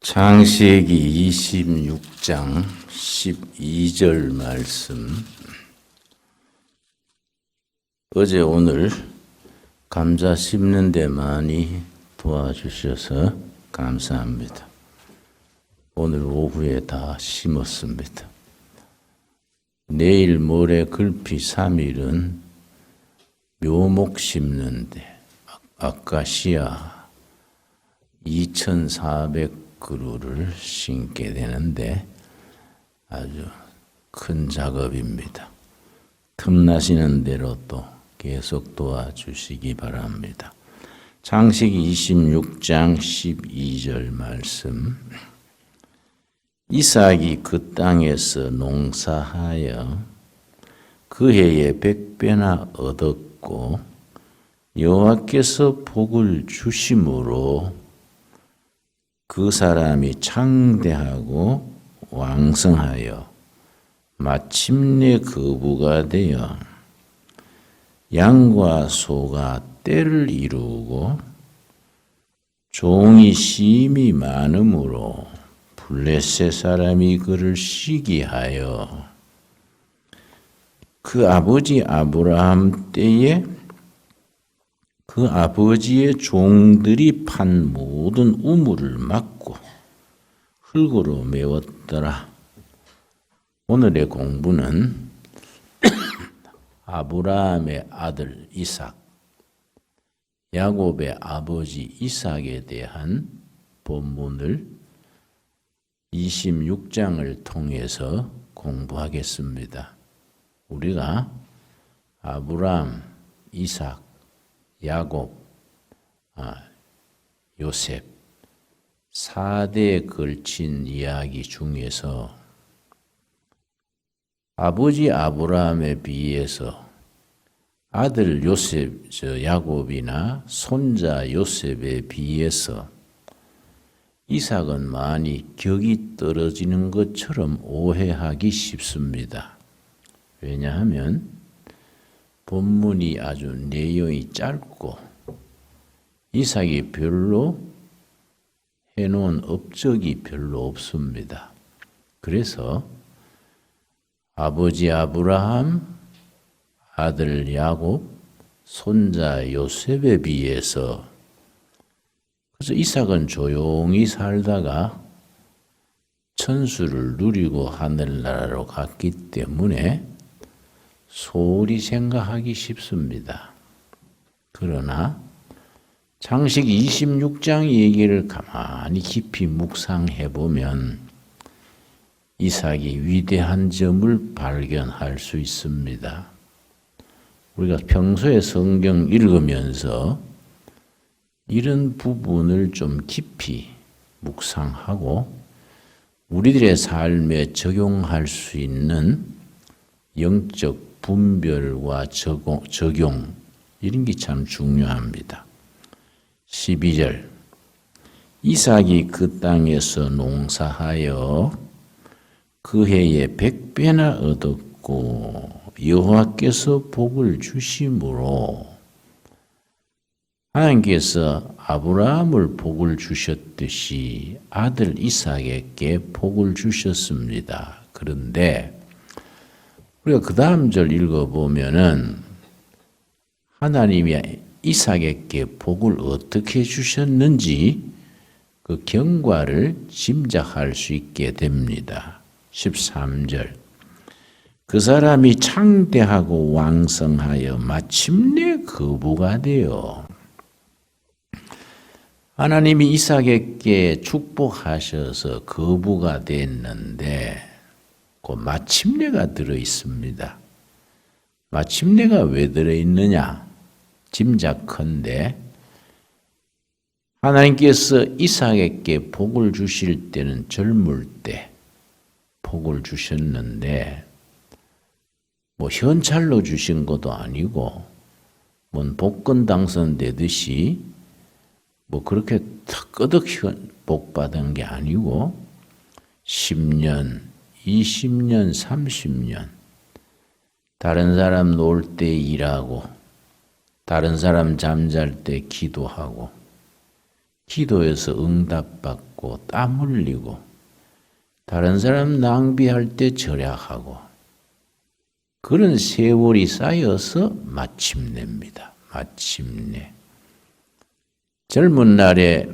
창세기 26장 12절 말씀. 어제 오늘 감자 심는 데 많이 도와주셔서 감사합니다. 오늘 오후에 다 심었습니다. 내일 모레 글피 3일은 묘목 심는데 아카시아 2,400그루를 심게 되는데 아주 큰 작업입니다. 틈나시는 대로 또 계속 도와주시기 바랍니다. 창세기 26장 12절 말씀. 이삭이 그 땅에서 농사하여 그 해에 100배나 얻었고 여호와께서 복을 주심으로 그 사람이 창대하고 왕성하여 마침내 거부가 되어 양과 소가 떼를 이루고 종이 심이 많으므로 블레셋 사람이 그를 시기하여 그 아버지 아브라함 때에 그 아버지의 종들이 판 모든 우물을 막고 흙으로 메웠더라. 오늘의 공부는 아브라함의 아들 이삭, 야곱의 아버지 이삭에 대한 본문을 26장을 통해서 공부하겠습니다. 우리가 아브라함, 이삭, 야곱, 요셉 4대에 걸친 이야기 중에서 아버지 아브라함에 비해서 아들 요셉, 야곱이나 손자 요셉에 비해서 이삭은 많이 격이 떨어지는 것처럼 오해하기 쉽습니다. 왜냐하면 본문이 아주 내용이 짧고 이삭이 별로 해놓은 업적이 별로 없습니다. 그래서 아버지 아브라함, 아들 야곱, 손자 요셉에 비해서 그래서 이삭은 조용히 살다가 천수를 누리고 하늘나라로 갔기 때문에 소홀히 생각하기 쉽습니다. 그러나 창세기 26장 얘기를 가만히 깊이 묵상해 보면 이삭이 위대한 점을 발견할 수 있습니다. 우리가 평소에 성경 읽으면서 이런 부분을 좀 깊이 묵상하고 우리들의 삶에 적용할 수 있는 영적 분별과 적용 이런 게 참 중요합니다. 12절 이삭이 그 땅에서 농사하여 그 해에 100배나 얻었고 여호와께서 복을 주심으로 하나님께서 아브라함을 복을 주셨듯이 아들 이삭에게 복을 주셨습니다. 그런데 우리가 그 다음 절 읽어보면은 하나님이 이삭에게 복을 어떻게 주셨는지 그 경과를 짐작할 수 있게 됩니다. 13절 그 사람이 창대하고 왕성하여 마침내 거부가 되어 하나님이 이삭에게 축복하셔서 거부가 됐는데 그 마침내가 들어 있습니다. 마침내가 왜 들어 있느냐? 짐작컨대 하나님께서 이삭에게 복을 주실 때는 젊을 때 복을 주셨는데 뭐 현찰로 주신 것도 아니고 뭔 복권 당선되듯이 뭐 그렇게 끄덕 복 받은 게 아니고 10년, 20년, 30년 다른 사람 놀 때 일하고 다른 사람 잠잘 때 기도하고 기도해서 응답받고 땀 흘리고 다른 사람 낭비할 때 절약하고 그런 세월이 쌓여서 마침내입니다. 마침내. 젊은 날에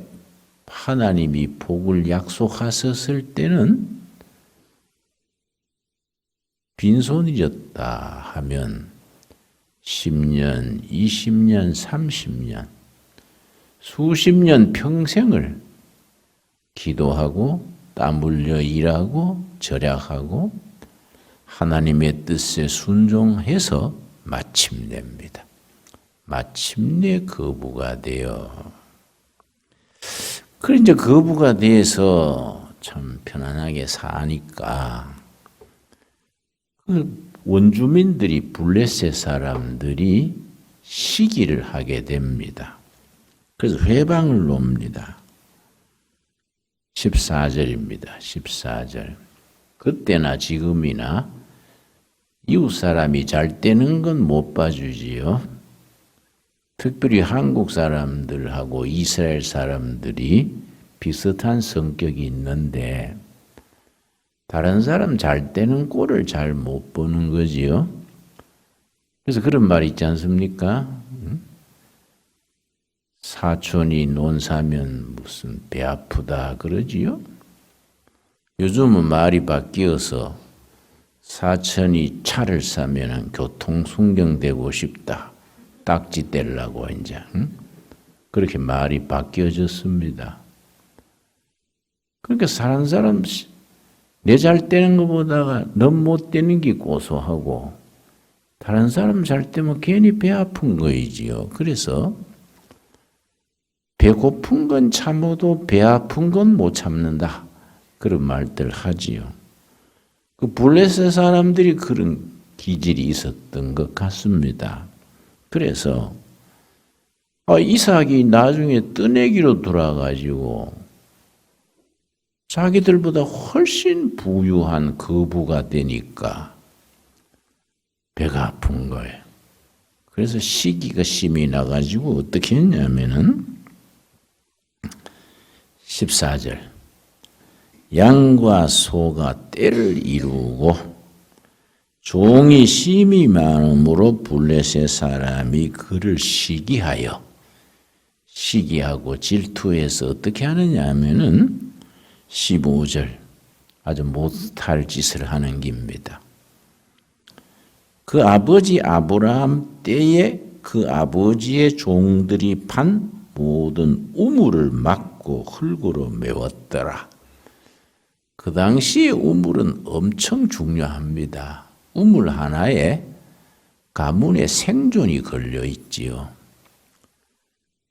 하나님이 복을 약속하셨을 때는 빈손이었다 하면 10년, 20년, 30년, 수십 년 평생을 기도하고 땀 흘려 일하고 절약하고 하나님의 뜻에 순종해서 마침내입니다. 마침내 거부가 되어 그래 이제 거부가 돼서 참 편안하게 사니까 그 원주민들이 블레셋 사람들이 시기를 하게 됩니다. 그래서 회방을 놓습니다. 14절입니다. 14절. 그때나 지금이나 이웃 사람이 잘 되는 건 못 봐주지요. 특별히 한국 사람들하고 이스라엘 사람들이 비슷한 성격이 있는데 다른 사람 잘 되는 꼴을 잘 못 보는 거지요. 그래서 그런 말 있지 않습니까? 사촌이 논 사면 무슨 배 아프다 그러지요? 요즘은 말이 바뀌어서 사촌이 차를 사면 교통순경되고 싶다. 딱지 떼려고 이제 그렇게 말이 바뀌어졌습니다. 그러니까 사는 사람 내 잘 되는 것보다가 넌 못 되는 게 고소하고 다른 사람 잘 되면 괜히 배 아픈 거이지요. 그래서 배 고픈 건 참아도 배 아픈 건 못 참는다. 그런 말들 하지요. 그 블레셋 사람들이 그런 기질이 있었던 것 같습니다. 그래서 이삭이 나중에 뜨내기로 돌아가지고 자기들보다 훨씬 부유한 거부가 되니까 배가 아픈 거예요. 그래서 시기가 심히 나가지고 어떻게 했냐면은 14절 양과 소가 떼를 이루고 종이 심히 많음으로 블레셋 사람이 그를 시기하여 시기하고 질투해서 어떻게 하느냐 하면은 15절 아주 못할 짓을 하는 겁니다. 그 아버지 아브라함 때에 그 아버지의 종들이 판 모든 우물을 막고 흙으로 메웠더라. 그 당시에 우물은 엄청 중요합니다. 우물 하나에 가문의 생존이 걸려 있지요.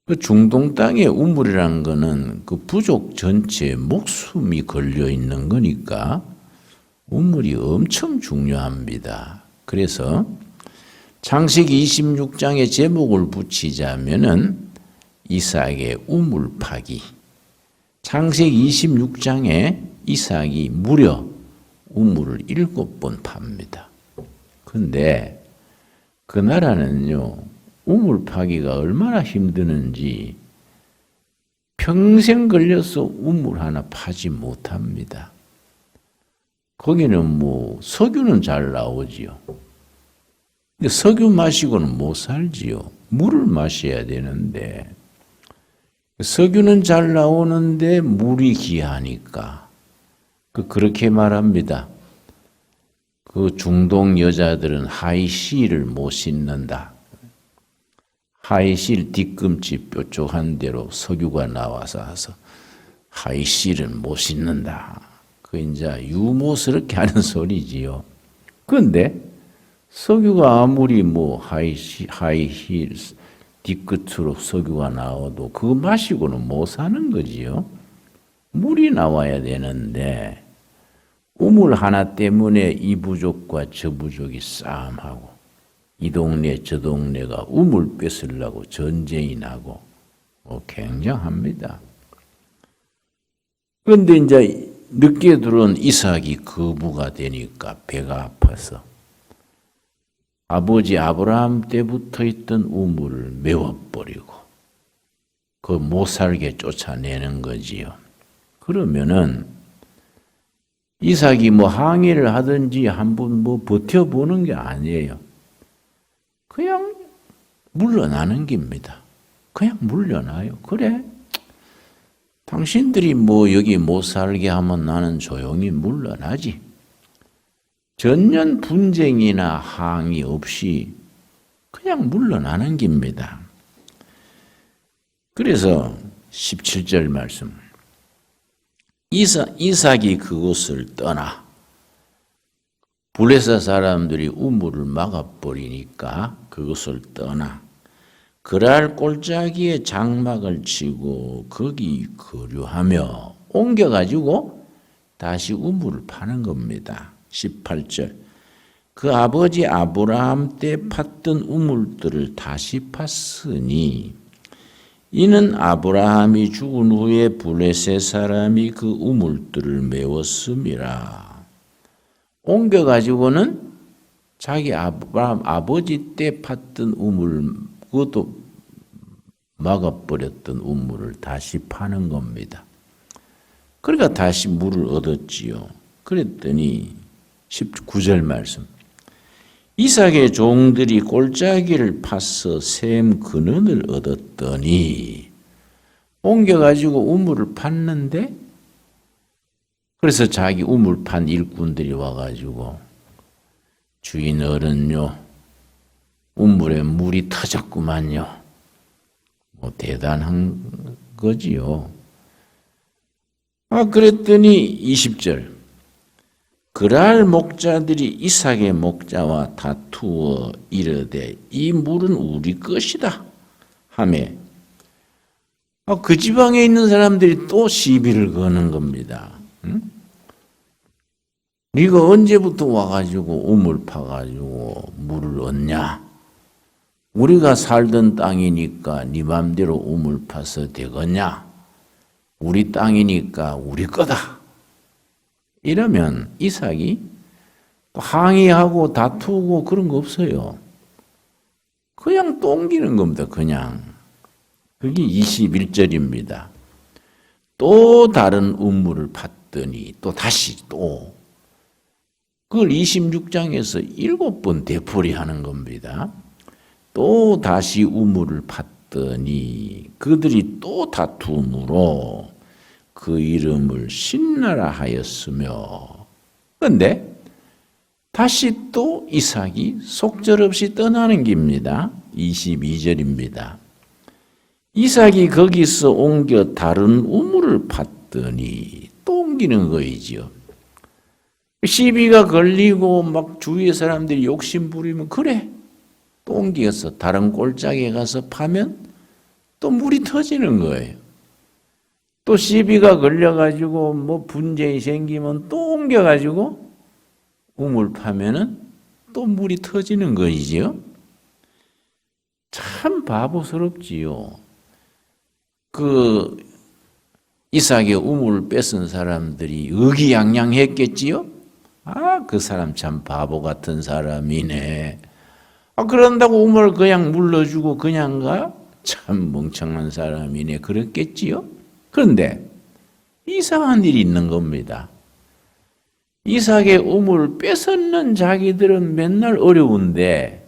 그 중동 땅의 우물이라는 거는 그 부족 전체의 목숨이 걸려 있는 거니까 우물이 엄청 중요합니다. 그래서 창세기 26장의 제목을 붙이자면은 이삭의 우물 파기. 창세기 26장에 이삭이 무려 우물을 7번 팝니다. 근데 그 나라는요, 우물 파기가 얼마나 힘드는지 평생 걸려서 우물 하나 파지 못합니다. 거기는 석유는 잘 나오지요. 근데 석유 마시고는 못 살지요. 물을 마셔야 되는데 석유는 잘 나오는데 물이 귀하니까 그렇게 말합니다. 그 중동 여자들은 하이힐을 못 신는다. 하이힐 뒤꿈치 뾰족한 대로 석유가 나와서 해서 하이힐은 못 신는다. 그 이제 유모스럽게 하는 소리지요. 그런데 석유가 아무리 하이힐 뒤끝으로 석유가 나와도 그거 마시고는 못 사는 거지요. 물이 나와야 되는데 우물 하나 때문에 이 부족과 저 부족이 싸움하고 이 동네 저 동네가 우물 뺏으려고 전쟁이 나고 굉장합니다. 그런데 이제 늦게 들어온 이삭이 거부가 되니까 배가 아파서 아버지 아브라함 때부터 있던 우물을 메워버리고 그 못 살게 쫓아내는 거지요. 그러면은 이삭이 뭐 항의를 하든지 한번 뭐 버텨보는 게 아니에요. 그냥 물러나는 겁니다. 그냥 물러나요. 그래, 당신들이 뭐 여기 못 살게 하면 나는 조용히 물러나지. 전년 분쟁이나 항의 없이 그냥 물러나는 겁니다. 그래서 17절 말씀. 이삭이 그곳을 떠나 블레셋 사람들이 우물을 막아버리니까 그것을 떠나 그랄 골짜기에 장막을 치고 거기 거류하며 옮겨가지고 다시 우물을 파는 겁니다. 18절. 그 아버지 아브라함 때 팠던 우물들을 다시 팠으니 이는 아브라함이 죽은 후에 블레셋 사람이 그 우물들을 메웠음이라. 옮겨가지고는 자기 아브라함 아버지 때 팠던 우물, 그것도 막아버렸던 우물을 다시 파는 겁니다. 그러니까 다시 물을 얻었지요. 그랬더니 19절 말씀. 이삭의 종들이 골짜기를 파서 샘 근원을 얻었더니 옮겨가지고 우물을 팠는데 그래서 자기 우물 판 일꾼들이 와가지고 주인 어른요 우물에 물이 터졌구만요. 뭐 대단한 거지요. 그랬더니 20절. 그랄 목자들이 이삭의 목자와 다투어 이르되 이 물은 우리 것이다 하매 그 지방에 있는 사람들이 또 시비를 거는 겁니다. 응? 네가 언제부터 와가지고 우물 파가지고 물을 얻냐? 우리가 살던 땅이니까 네 맘대로 우물 파서 되겠냐? 우리 땅이니까 우리 거다. 이러면 이삭이 항의하고 다투고 그런 거 없어요. 그냥 똥기는 겁니다. 그냥. 그게 21절입니다. 또 다른 우물을 팠더니 또 다시 또 그걸 26장에서 7번 되풀이하는 겁니다. 또 다시 우물을 팠더니 그들이 또 다툼으로 그 이름을 신나라 하였으며 그런데 다시 또 이삭이 속절없이 떠나는 겁니다. 22절입니다. 이삭이 거기서 옮겨 다른 우물을 팠더니 또 옮기는 거이지요. 시비가 걸리고 막 주위의 사람들이 욕심 부리면 그래 또 옮겨서 다른 골짜기에 가서 파면 또 물이 터지는 거예요. 또 시비가 걸려가지고 뭐 분쟁이 생기면 또 옮겨가지고 우물 파면은 또 물이 터지는 거이지요. 참 바보스럽지요. 그 이삭의 우물을 뺏은 사람들이 의기양양했겠지요. 그 사람 참 바보 같은 사람이네. 그런다고 우물을 그냥 물러주고 그냥 가? 참 멍청한 사람이네. 그랬겠지요. 그런데 이상한 일이 있는 겁니다. 이삭의 우물을 뺏었는 자기들은 맨날 어려운데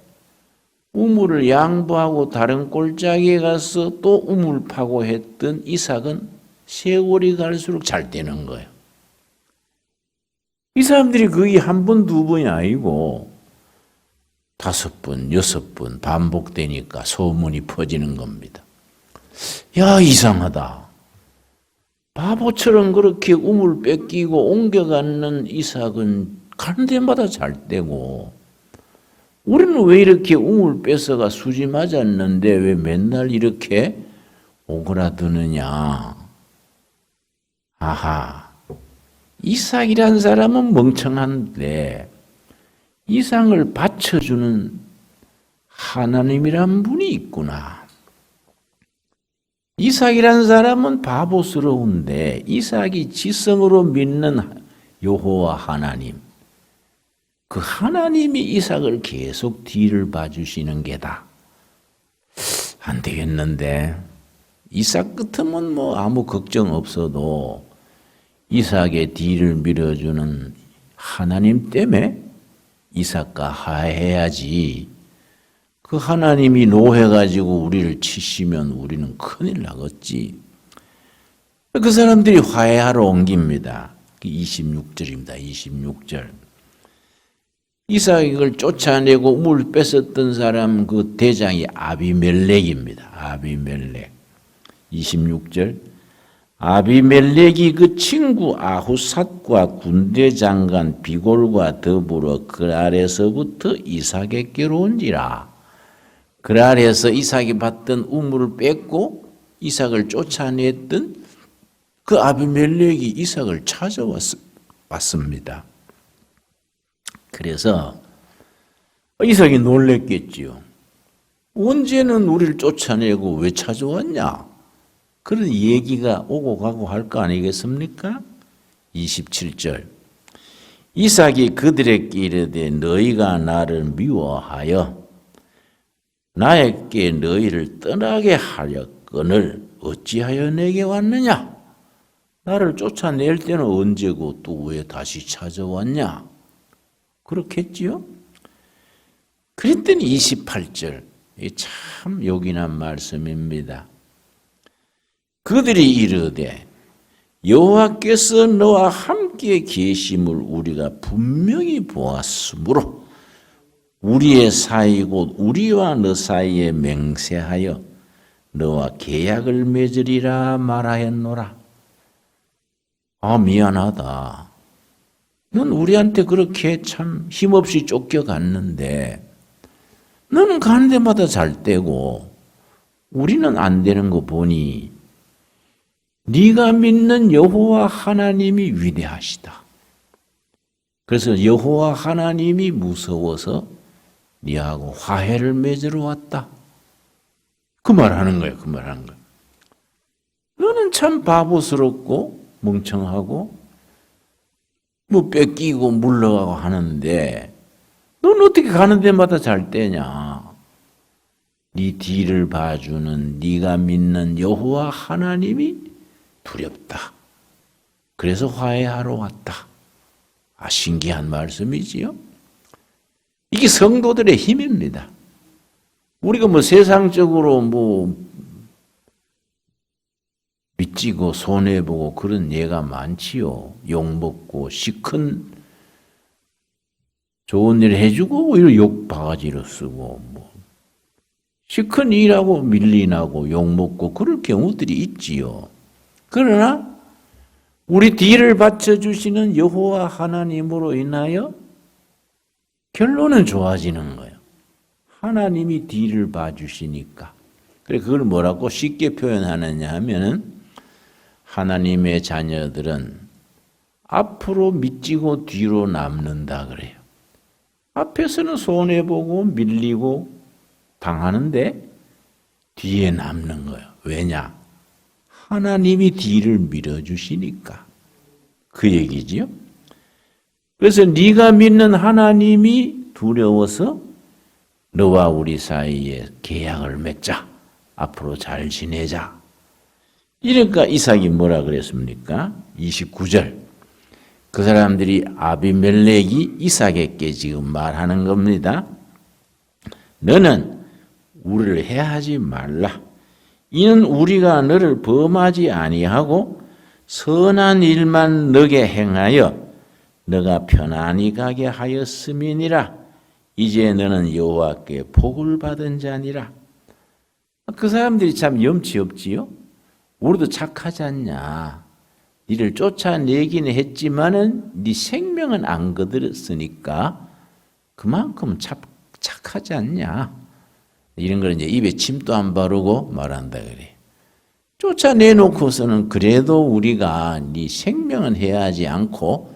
우물을 양보하고 다른 골짜기에 가서 또 우물 파고 했던 이삭은 세월이 갈수록 잘 되는 거예요. 이 사람들이 거의 한 번, 두 번이 아니고 5번, 6번 반복되니까 소문이 퍼지는 겁니다. 야, 이상하다. 바보처럼 그렇게 우물 뺏기고 옮겨가는 이삭은 가는 데마다 잘 되고 우리는 왜 이렇게 우물 뺏어가 수지 맞았는데 왜 맨날 이렇게 오그라드느냐. 아하, 이삭이란 사람은 멍청한데 이삭을 받쳐주는 하나님이란 분이 있구나. 이삭이란 사람은 바보스러운데 이삭이 지성으로 믿는 여호와 하나님, 그 하나님이 이삭을 계속 뒤를 봐주시는 게다. 안 되겠는데 이삭 같으면 뭐 아무 걱정 없어도 이삭의 뒤를 밀어주는 하나님 때문에 이삭과 화해해야지. 그 하나님이 노해가지고 우리를 치시면 우리는 큰일 나겠지. 그 사람들이 화해하러 옮깁니다. 26절입니다. 26절. 이삭을 쫓아내고 우물 뺏었던 사람 그 대장이 아비멜렉입니다. 아비멜렉. 26절. 아비멜렉이 그 친구 아후삿과 군대 장관 비골과 더불어 그랄에서부터 이삭에게로 온지라. 그랄에서 이삭이 받던 우물을 뺏고 이삭을 쫓아냈던 그 아비멜렉이 이삭을 찾아왔습니다. 그래서 이삭이 놀랬겠지요. 언제는 우리를 쫓아내고 왜 찾아왔냐? 그런 얘기가 오고 가고 할 거 아니겠습니까? 27절. 이삭이 그들에게 이르되 너희가 나를 미워하여 나에게 너희를 떠나게 하려거늘 어찌하여 내게 왔느냐? 나를 쫓아낼 때는 언제고 또 왜 다시 찾아왔냐? 그렇겠지요? 그랬더니 28절. 참 요긴한 말씀입니다. 그들이 이르되 여호와께서 너와 함께 계심을 우리가 분명히 보았으므로 우리의 사이 곧 우리와 너 사이에 맹세하여 너와 계약을 맺으리라 말하였노라. 아, 미안하다. 넌 우리한테 그렇게 참 힘없이 쫓겨갔는데 너는 가는 데마다 잘 되고 우리는 안 되는 거 보니 네가 믿는 여호와 하나님이 위대하시다. 그래서 여호와 하나님이 무서워서 네하고 화해를 맺으러 왔다. 그 말하는 거예요. 그 말하는 거예요. 너는 참 바보스럽고 멍청하고 뭐 뺏기고 물러가고 하는데 넌 어떻게 가는 데마다 잘 되냐? 네 뒤를 봐주는 네가 믿는 여호와 하나님이 두렵다. 그래서 화해하러 왔다. 아, 신기한 말씀이지요? 이게 성도들의 힘입니다. 우리가 뭐 세상적으로 뭐 미치고 손해보고 그런 예가 많지요. 욕먹고 시큰 좋은 일 해주고 오히려 욕 바가지로 쓰고 뭐 시큰 일하고 밀리나고 욕먹고 그럴 경우들이 있지요. 그러나 우리 뒤를 받쳐주시는 여호와 하나님으로 인하여 결론은 좋아지는 거예요. 하나님이 뒤를 봐주시니까. 그래서 그걸 뭐라고 쉽게 표현하느냐 하면은 하나님의 자녀들은 앞으로 미치고 뒤로 남는다 그래요. 앞에서는 손해보고 밀리고 당하는데 뒤에 남는 거예요. 왜냐? 하나님이 뒤를 밀어주시니까. 그 얘기지요. 그래서 네가 믿는 하나님이 두려워서 너와 우리 사이에 계약을 맺자. 앞으로 잘 지내자. 이러니까 이삭이 뭐라 그랬습니까? 29절. 그 사람들이 아비멜렉이 이삭에게 지금 말하는 겁니다. 너는 우리를 해하지 말라. 이는 우리가 너를 범하지 아니하고 선한 일만 너게 행하여 너가 편안히 가게 하였음이니라. 이제 너는 여호와께 복을 받은 자니라. 그 사람들이 참 염치 없지요. 우리도 착하지 않냐. 니를 쫓아내기는 했지만은 네 생명은 안 거들었으니까 그만큼 착하지 않냐. 이런 걸 이제 입에 침도 안 바르고 말한다 그래. 쫓아내놓고서는 그래도 우리가 네 생명은 해하지 않고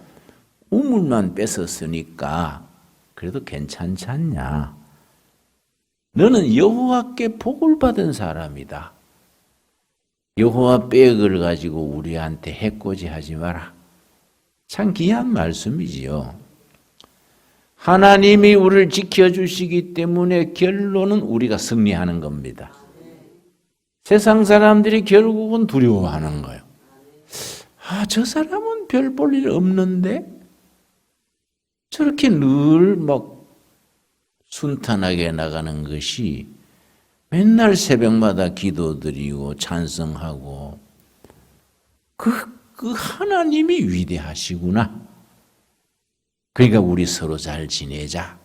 우물만 뺏었으니까 그래도 괜찮지 않냐. 너는 여호와께 복을 받은 사람이다. 여호와 백을 가지고 우리한테 해코지하지 마라. 참 귀한 말씀이지요. 하나님이 우리를 지켜주시기 때문에 결론은 우리가 승리하는 겁니다. 세상 사람들이 결국은 두려워하는 거예요. 저 사람은 별 볼 일 없는데 저렇게 늘 막 순탄하게 나가는 것이 맨날 새벽마다 기도드리고 찬성하고 그 하나님이 위대하시구나. 그러니까 우리 서로 잘 지내자.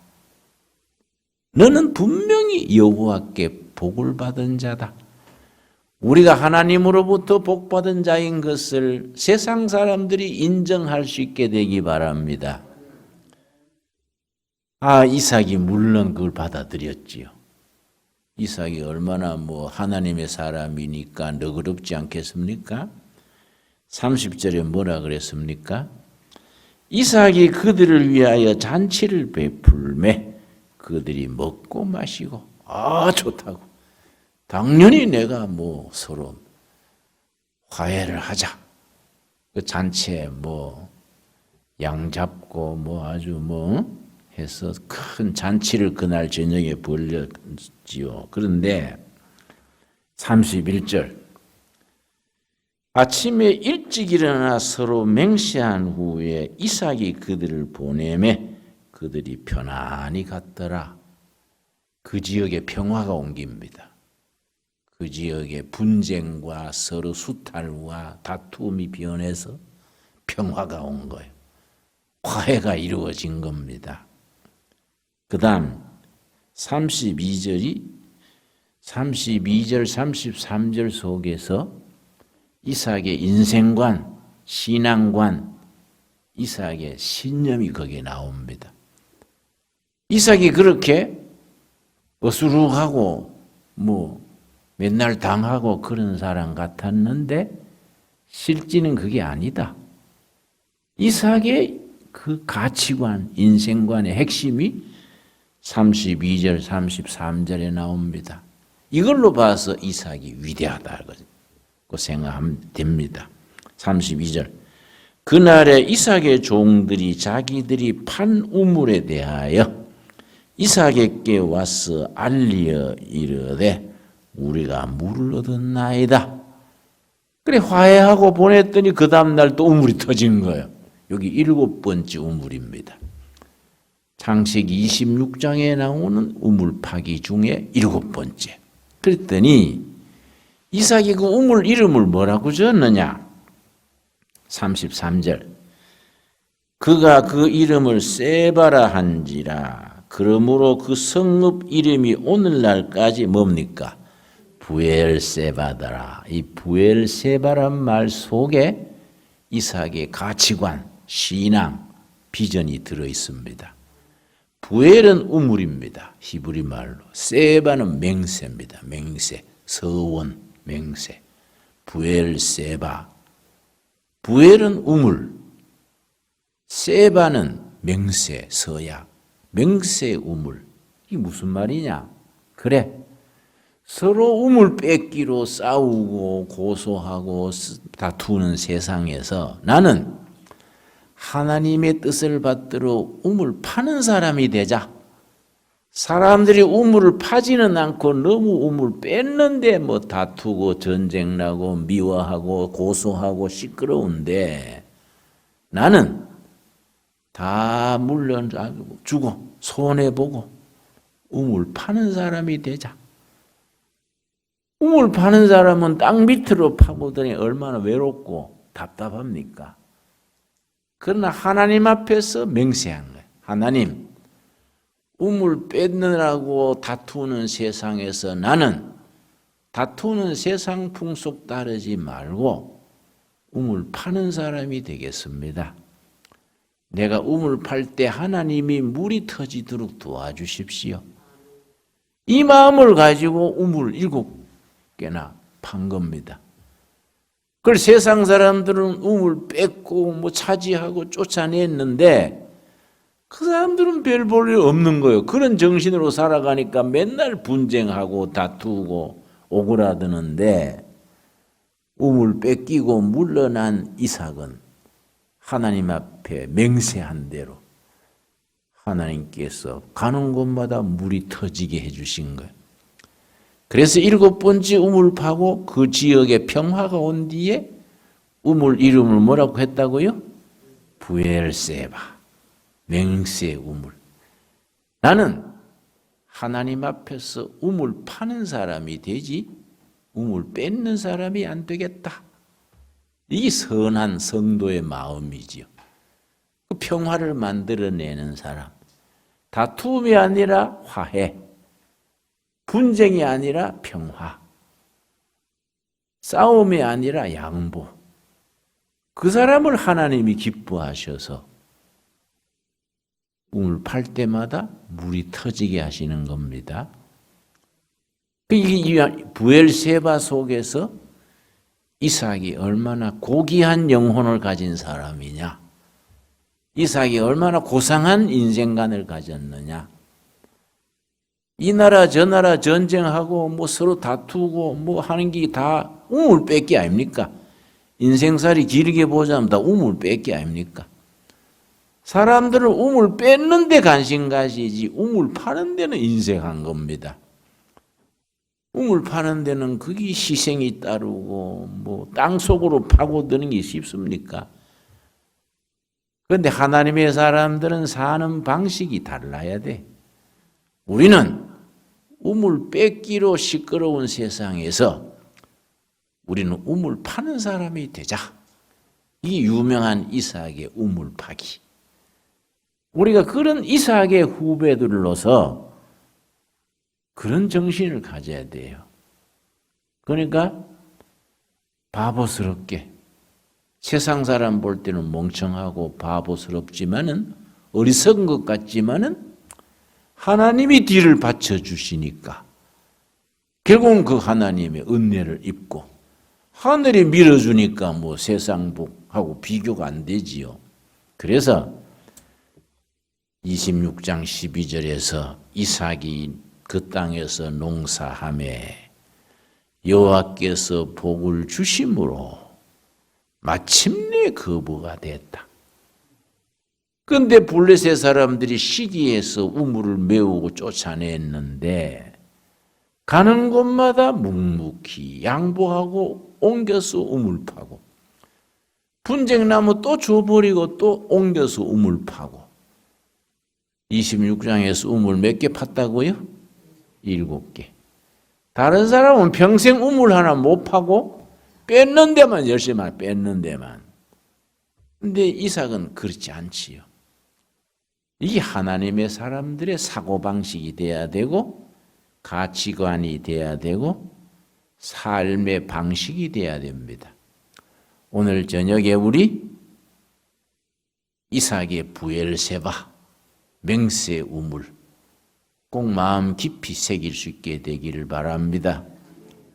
너는 분명히 여호와께 복을 받은 자다. 우리가 하나님으로부터 복 받은 자인 것을 세상 사람들이 인정할 수 있게 되기 바랍니다. 이삭이 물론 그걸 받아들였지요. 이삭이 얼마나 하나님의 사람이니까 너그럽지 않겠습니까? 30절에 뭐라 그랬습니까? 이삭이 그들을 위하여 잔치를 베풀매 그들이 먹고 마시고 좋다고. 당연히 내가 서로 화해를 하자. 그 잔치에 양 잡고 아주 해서 큰 잔치를 그날 저녁에 벌였지요. 그런데 31절 아침에 일찍 일어나 서로 맹세한 후에 이삭이 그들을 보내매 그들이 편안히 갔더라. 그 지역에 평화가 온 겁니다. 그 지역에 분쟁과 서로 수탈과 다툼이 변해서 평화가 온 거예요. 화해가 이루어진 겁니다. 그 다음 32절, 33절 속에서 이삭의 인생관, 신앙관, 이삭의 신념이 거기에 나옵니다. 이삭이 그렇게 어수룩하고 맨날 당하고 그런 사람 같았는데 실제는 그게 아니다. 이삭의 그 가치관, 인생관의 핵심이 32절, 33절에 나옵니다. 이걸로 봐서 이삭이 위대하다고 생각하면 됩니다. 32절 그날에 이삭의 종들이 자기들이 판 우물에 대하여 이삭에게 와서 알리어 이르되 우리가 물을 얻었나이다. 그래 화해하고 보냈더니 그 다음날 또 우물이 터진 거예요. 여기 7번째 우물입니다. 창세기 26장에 나오는 우물 파기 중에 7번째. 그랬더니 이삭이 그 우물 이름을 뭐라고 지었느냐? 33절 그가 그 이름을 세바라 한지라. 그러므로 그 성읍 이름이 오늘날까지 뭡니까? 부엘세바더라. 이 부엘세바란 말 속에 이삭의 가치관, 신앙, 비전이 들어 있습니다. 부엘은 우물입니다. 히브리 말로. 세바는 맹세입니다. 맹세, 서원, 맹세. 부엘세바. 부엘은 우물, 세바는 맹세, 서약. 맹세 우물. 이게 무슨 말이냐? 그래. 서로 우물 뺏기로 싸우고 고소하고 다투는 세상에서 나는 하나님의 뜻을 받들어 우물 파는 사람이 되자. 사람들이 우물을 파지는 않고 너무 우물 뺐는데 다투고 전쟁나고 미워하고 고소하고 시끄러운데 나는 다 물려주고 손해보고 우물 파는 사람이 되자. 우물 파는 사람은 땅 밑으로 파고더니 얼마나 외롭고 답답합니까? 그러나 하나님 앞에서 맹세한 거예요. 하나님, 우물 뺏느라고 다투는 세상에서 나는 다투는 세상 풍속 따르지 말고 우물 파는 사람이 되겠습니다. 내가 우물 팔 때 하나님이 물이 터지도록 도와주십시오. 이 마음을 가지고 우물 7개나 판 겁니다. 그걸 세상 사람들은 우물 뺏고 차지하고 쫓아냈는데 그 사람들은 별 볼 일 없는 거예요. 그런 정신으로 살아가니까 맨날 분쟁하고 다투고 오그라드는데 우물 뺏기고 물러난 이삭은 하나님 앞에 맹세한 대로 하나님께서 가는 곳마다 물이 터지게 해주신 거예요. 그래서 7번째 우물 파고 그 지역에 평화가 온 뒤에 우물 이름을 뭐라고 했다고요? 부엘세바, 맹세 우물. 나는 하나님 앞에서 우물 파는 사람이 되지 우물 뺏는 사람이 안 되겠다. 이게 선한 성도의 마음이지요. 그 평화를 만들어내는 사람. 다툼이 아니라 화해. 분쟁이 아니라 평화. 싸움이 아니라 양보. 그 사람을 하나님이 기뻐하셔서 우물 팔 때마다 물이 터지게 하시는 겁니다. 이 부엘세바 속에서 이삭이 얼마나 고귀한 영혼을 가진 사람이냐. 이삭이 얼마나 고상한 인생관을 가졌느냐. 이 나라 저 나라 전쟁하고 뭐 서로 다투고 뭐 하는 게 다 우물 뺏기 아닙니까? 인생살이 길게 보자면 다 우물 뺏기 아닙니까? 사람들은 우물 뺏는 데 관심 가지지 우물 파는 데는 인색한 겁니다. 우물 파는 데는 그게 희생이 따르고 뭐 땅속으로 파고드는 게 쉽습니까? 그런데 하나님의 사람들은 사는 방식이 달라야 돼. 우리는 우물 뺏기로 시끄러운 세상에서 우리는 우물 파는 사람이 되자. 이 유명한 이삭의 우물 파기. 우리가 그런 이삭의 후배들로서 그런 정신을 가져야 돼요. 그러니까 바보스럽게 세상 사람 볼 때는 멍청하고 바보스럽지만은 어리석은 것 같지만은 하나님이 뒤를 받쳐주시니까 결국은 그 하나님의 은혜를 입고 하늘이 밀어주니까 뭐 세상 복하고 비교가 안 되지요. 그래서 26장 12절에서 이삭이 그 땅에서 농사하매 여호와께서 복을 주심으로 마침내 거부가 됐다. 그런데 블레셋 사람들이 시기해서 우물을 메우고 쫓아냈는데 가는 곳마다 묵묵히 양보하고 옮겨서 우물 파고 분쟁나무 또 줘버리고 또 옮겨서 우물 파고 26장에서 우물 몇 개 팠다고요? 7개. 다른 사람은 평생 우물 하나 못 파고 뺏는 데만 열심히 뺏는 데만. 근데 이삭은 그렇지 않지요. 이게 하나님의 사람들의 사고방식이 돼야 되고 가치관이 돼야 되고 삶의 방식이 돼야 됩니다. 오늘 저녁에 우리 이삭의 부엘세바 맹세 우물 꼭 마음 깊이 새길 수 있게 되기를 바랍니다.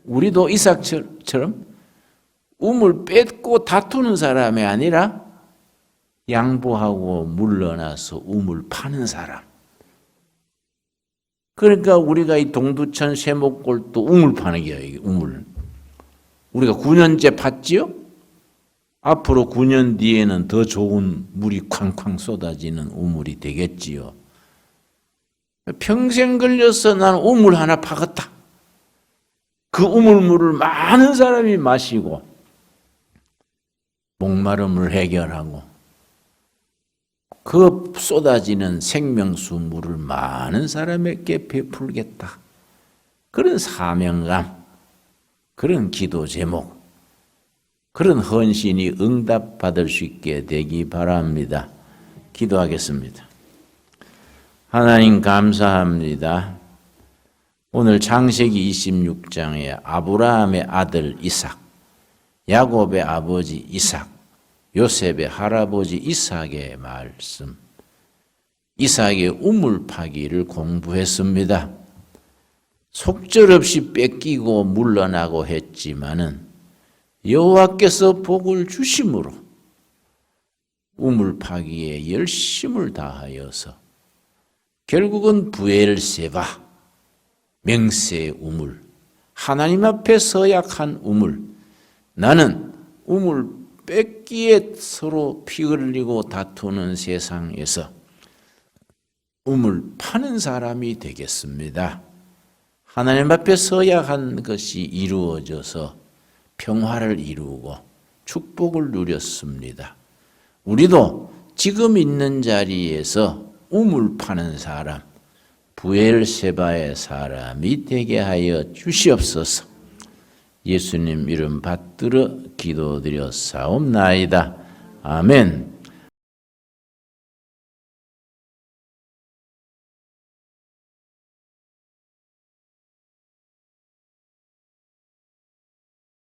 우리도 이삭처럼 우물 뺏고 다투는 사람이 아니라 양보하고 물러나서 우물 파는 사람. 그러니까 우리가 이 동두천 세목골도 우물 파는 게요. 이게 우물. 우리가 9년째 팠지요? 앞으로 9년 뒤에는 더 좋은 물이 쾅쾅 쏟아지는 우물이 되겠지요. 평생 걸려서 나는 우물 하나 파겠다. 그 우물물을 많은 사람이 마시고 목마름을 해결하고 그 쏟아지는 생명수 물을 많은 사람에게 베풀겠다. 그런 사명감, 그런 기도 제목, 그런 헌신이 응답받을 수 있게 되기 바랍니다. 기도하겠습니다. 하나님 감사합니다. 오늘 창세기 26장에 아브라함의 아들 이삭, 야곱의 아버지 이삭, 요셉의 할아버지 이삭의 말씀, 이삭의 우물 파기를 공부했습니다. 속절없이 뺏기고 물러나고 했지만은 여호와께서 복을 주심으로 우물 파기에 열심을 다하여서 결국은 부엘세바 맹세 우물, 하나님 앞에 서약한 우물, 나는 우물 뺏기에 서로 피 흘리고 다투는 세상에서 우물 파는 사람이 되겠습니다. 하나님 앞에 서야 한 것이 이루어져서 평화를 이루고 축복을 누렸습니다. 우리도 지금 있는 자리에서 우물 파는 사람, 부엘세바의 사람이 되게 하여 주시옵소서. 예수님 이름 받들어 기도드렸사옵나이다. 아멘.